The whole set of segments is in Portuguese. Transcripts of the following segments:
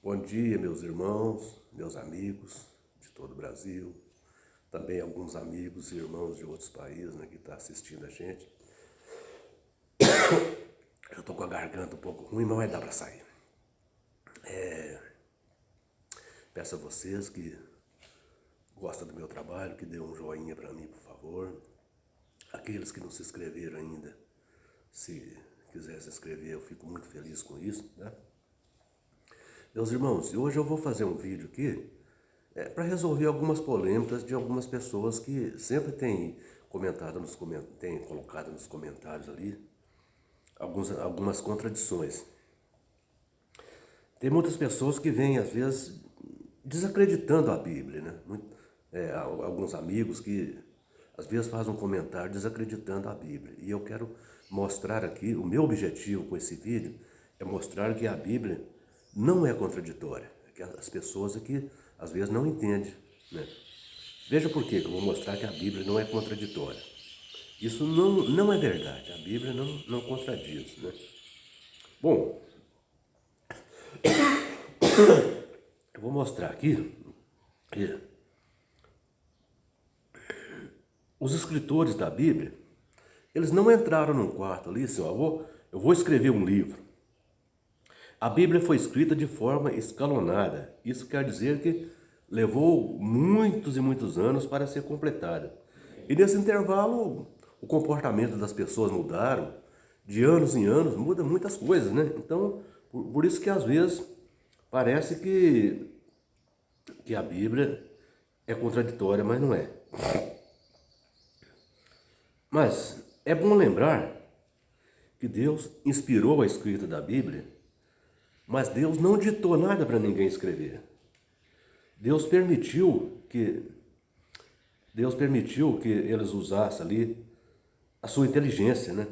Bom dia, meus irmãos, meus amigos de todo o Brasil, também alguns amigos e irmãos de outros países, né, que estão assistindo a gente. Eu estou com a garganta um pouco ruim, mas vai dar para sair. Peço a vocês que gostam do meu trabalho, que dê um joinha para mim, por favor. Aqueles que não se inscreveram ainda, se quiser se inscrever, eu fico muito feliz com isso, né? Meus irmãos, hoje eu vou fazer um vídeo aqui para resolver algumas polêmicas de algumas pessoas que sempre têm colocado nos comentários ali algumas contradições. Tem muitas pessoas que vêm, às vezes, desacreditando a Bíblia, né? Alguns amigos que, às vezes, fazem um comentário desacreditando a Bíblia. E eu quero mostrar aqui, o meu objetivo com esse vídeo é mostrar que a Bíblia não é contraditória. Que as pessoas aqui, às vezes, não entendem, né? Veja por quê que eu vou mostrar que a Bíblia não é contraditória. Isso não é verdade. A Bíblia não contradiz, né? Bom, eu vou mostrar aqui que os escritores da Bíblia, eles não entraram num quarto ali assim, ó, eu vou escrever um livro. A Bíblia foi escrita de forma escalonada. Isso quer dizer que levou muitos e muitos anos para ser completada. E nesse intervalo, o comportamento das pessoas mudaram. De anos em anos, muda muitas coisas, né? Então, por isso que às vezes parece que a Bíblia é contraditória, mas não é. Mas é bom lembrar que Deus inspirou a escrita da Bíblia, mas Deus não ditou nada para ninguém escrever. Deus permitiu que eles usassem ali a sua inteligência, né?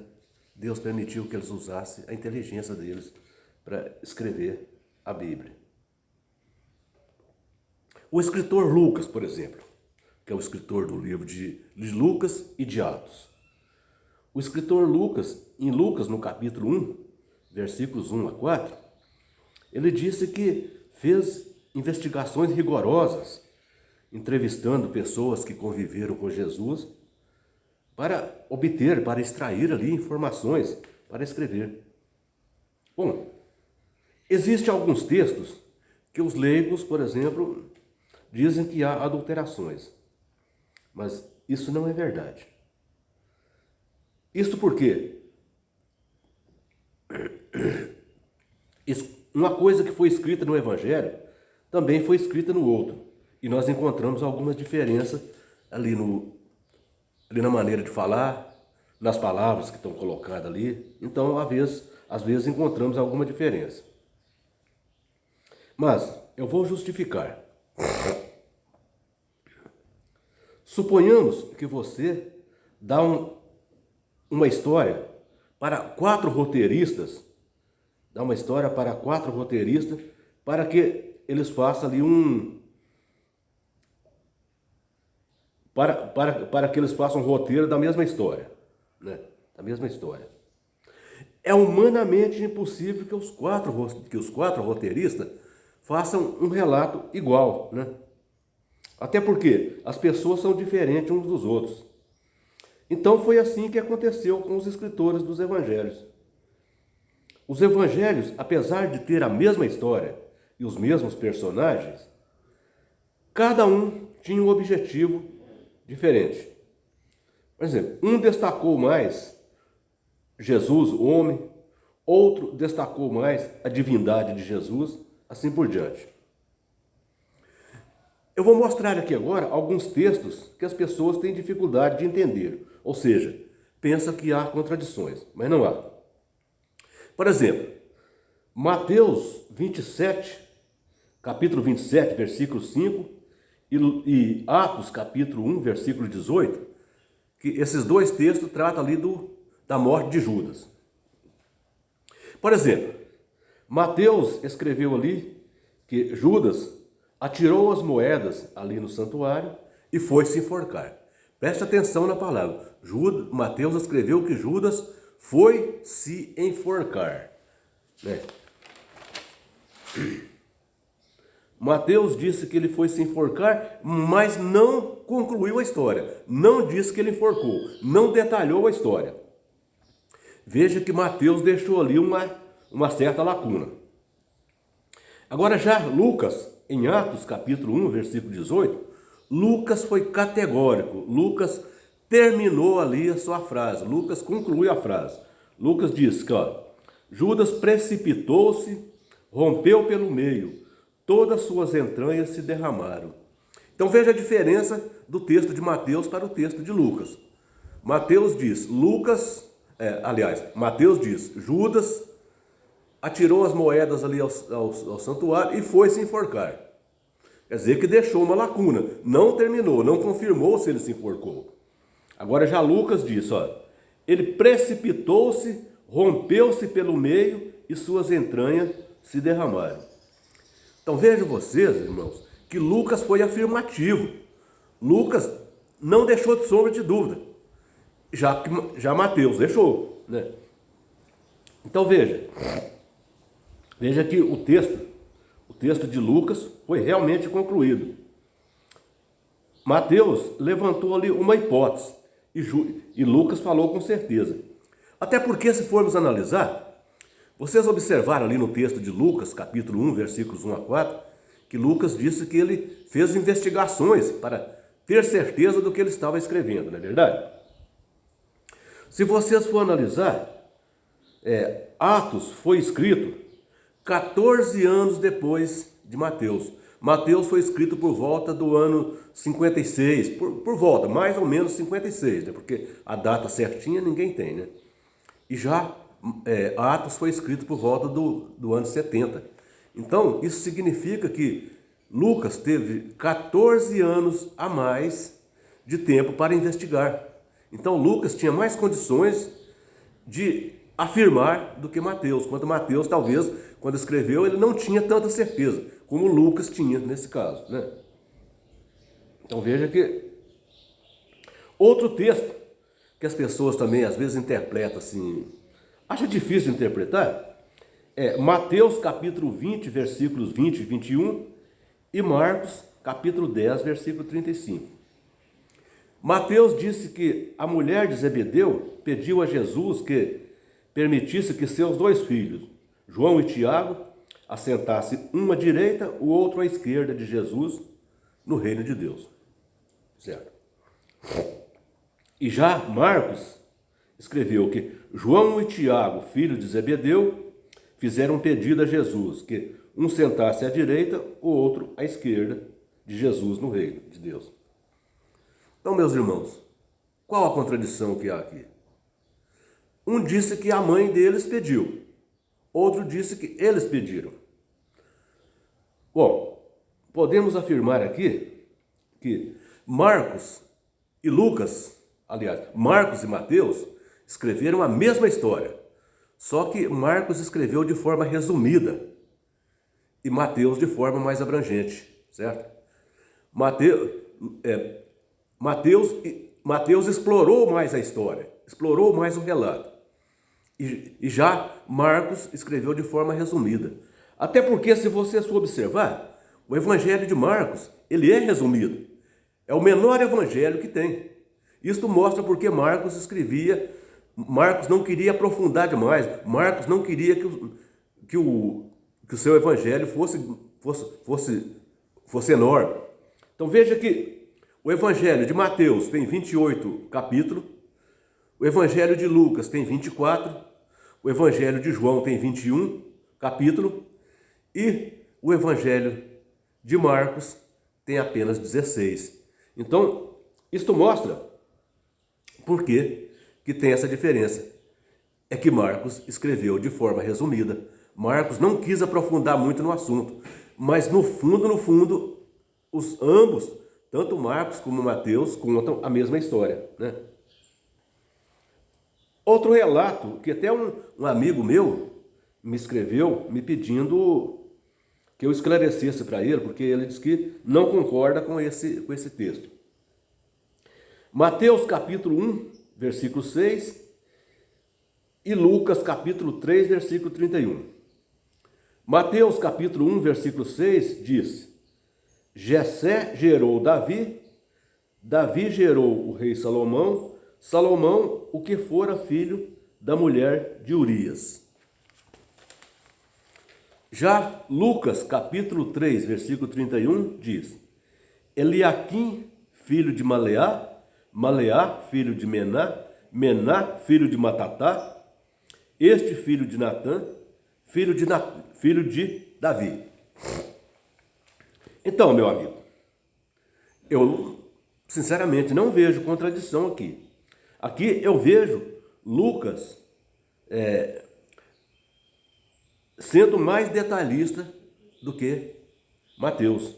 Deus permitiu que eles usassem a inteligência deles para escrever a Bíblia. O escritor Lucas, por exemplo, que é o escritor do livro de Lucas e de Atos. O escritor Lucas, em Lucas, no capítulo 1, versículos 1 a 4, ele disse que fez investigações rigorosas, entrevistando pessoas que conviveram com Jesus, para extrair ali informações, para escrever. Bom, existem alguns textos que os leigos, por exemplo, dizem que há adulterações, mas isso não é verdade. Isto porque uma coisa que foi escrita no Evangelho também foi escrita no outro. E nós encontramos algumas diferenças ali na maneira de falar, nas palavras que estão colocadas ali. Então, às vezes encontramos alguma diferença. Mas eu vou justificar. Suponhamos que você dá uma história para 4 roteiristas, para que eles façam ali para que eles façam um roteiro da mesma história, né? Da mesma história. É humanamente impossível que os quatro roteiristas façam um relato igual, né? Até porque as pessoas são diferentes uns dos outros. Então foi assim que aconteceu com os escritores dos evangelhos. Os evangelhos, apesar de ter a mesma história e os mesmos personagens, cada um tinha um objetivo diferente. Por exemplo, um destacou mais Jesus, o homem, outro destacou mais a divindade de Jesus, assim por diante. Eu vou mostrar aqui agora alguns textos que as pessoas têm dificuldade de entender, ou seja, pensam que há contradições, mas não há. Por exemplo, Mateus 27, capítulo 27, versículo 5, e Atos, capítulo 1, versículo 18, que esses dois textos tratam ali da morte de Judas. Por exemplo, Mateus escreveu ali que Judas atirou as moedas ali no santuário e foi se enforcar. Preste atenção na palavra. Mateus escreveu que Judas foi se enforcar, né? Mateus disse que ele foi se enforcar, mas não concluiu a história. Não disse que ele enforcou, não detalhou a história. Veja que Mateus deixou ali uma certa lacuna. Agora já Lucas, em Atos capítulo 1, versículo 18, Lucas foi categórico. Lucas terminou ali a sua frase. Lucas concluiu a frase. Lucas diz que Judas precipitou-se, rompeu pelo meio, todas suas entranhas se derramaram. Então veja a diferença do texto de Mateus para o texto de Lucas. Mateus diz, Mateus diz, Judas atirou as moedas ali ao santuário e foi se enforcar. Quer dizer que deixou uma lacuna, não terminou, não confirmou se ele se enforcou. Agora já Lucas diz, ele precipitou-se, rompeu-se pelo meio e suas entranhas se derramaram. Então vejam vocês, irmãos, que Lucas foi afirmativo. Lucas não deixou de sombra de dúvida, já Mateus deixou, né? Então veja que o texto de Lucas foi realmente concluído. Mateus levantou ali uma hipótese e Lucas falou com certeza. Até porque, se formos analisar, vocês observaram ali no texto de Lucas, capítulo 1, versículos 1 a 4, que Lucas disse que ele fez investigações para ter certeza do que ele estava escrevendo, não é verdade? Se vocês for analisar, Atos foi escrito 14 anos depois de Mateus. Mateus foi escrito por volta do ano 56, por volta, mais ou menos 56, né? Porque a data certinha ninguém tem, né? E já Atos foi escrito por volta do ano 70. Então, isso significa que Lucas teve 14 anos a mais de tempo para investigar. Então, Lucas tinha mais condições de afirmar do que Mateus, quanto Mateus, talvez, quando escreveu, ele não tinha tanta certeza, como Lucas tinha nesse caso, né? Então veja que outro texto que as pessoas também às vezes interpretam assim, acha difícil de interpretar, é Mateus capítulo 20, versículos 20 e 21 e Marcos capítulo 10, versículo 35. Mateus disse que a mulher de Zebedeu pediu a Jesus que permitisse que seus dois filhos, João e Tiago, assentassem um à direita, o outro à esquerda de Jesus no reino de Deus. Certo? E já Marcos escreveu que João e Tiago, filhos de Zebedeu, fizeram um pedido a Jesus, que um sentasse à direita, o outro à esquerda de Jesus no reino de Deus. Então, meus irmãos, qual a contradição que há aqui? Um disse que a mãe deles pediu, outro disse que eles pediram. Bom, podemos afirmar aqui que Marcos e Lucas, aliás, Marcos e Mateus, escreveram a mesma história, só que Marcos escreveu de forma resumida e Mateus de forma mais abrangente, certo? Mateus explorou mais a história, explorou mais o relato. E já Marcos escreveu de forma resumida. Até porque, se vocês for observar, o evangelho de Marcos, ele é resumido. É o menor evangelho que tem. Isto mostra porque Marcos não queria aprofundar demais. Marcos não queria que o seu evangelho fosse enorme. Então veja que o evangelho de Mateus tem 28 capítulos, o evangelho de Lucas tem 24, o evangelho de João tem 21 capítulos e o evangelho de Marcos tem apenas 16. Então, isto mostra por que tem essa diferença. É que Marcos escreveu de forma resumida. Marcos não quis aprofundar muito no assunto, mas no fundo, ambos, tanto Marcos como Mateus, contam a mesma história, né? Outro relato, que até um amigo meu me escreveu me pedindo que eu esclarecesse para ele, porque ele disse que não concorda com esse texto. Mateus capítulo 1, versículo 6 e Lucas capítulo 3, versículo 31. Mateus capítulo 1, versículo 6 diz: Jessé gerou Davi, Davi gerou o rei Salomão, Salomão o que fora filho da mulher de Urias. Já Lucas capítulo 3, versículo 31 diz: Eliaquim, filho de Maleá, Maleá, filho de Mená, Mená, filho de Matatá, este filho de Natã, filho de Davi. Então, meu amigo, eu sinceramente não vejo contradição aqui. Aqui eu vejo Lucas sendo mais detalhista do que Mateus.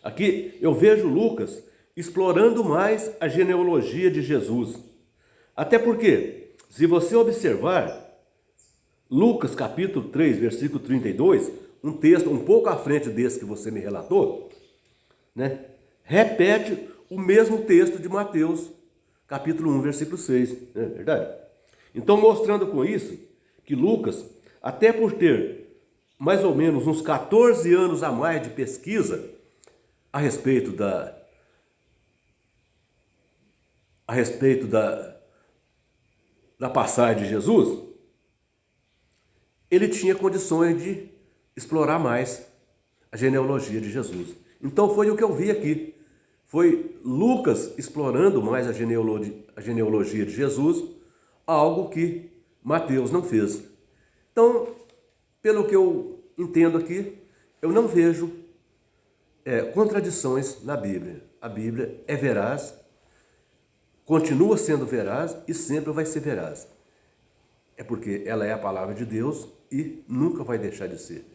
Aqui eu vejo Lucas explorando mais a genealogia de Jesus. Até porque, se você observar, Lucas capítulo 3, versículo 32, um texto um pouco à frente desse que você me relatou, né, repete o mesmo texto de Mateus capítulo 1, versículo 6, não é verdade? Então, mostrando com isso que Lucas, até por ter mais ou menos uns 14 anos a mais de pesquisa a respeito da passagem de Jesus, ele tinha condições de explorar mais a genealogia de Jesus. Então foi o que eu vi aqui. Foi Lucas explorando mais a genealogia de Jesus, algo que Mateus não fez. Então, pelo que eu entendo aqui, eu não vejo contradições na Bíblia. A Bíblia é veraz, continua sendo veraz e sempre vai ser veraz. É porque ela é a palavra de Deus e nunca vai deixar de ser.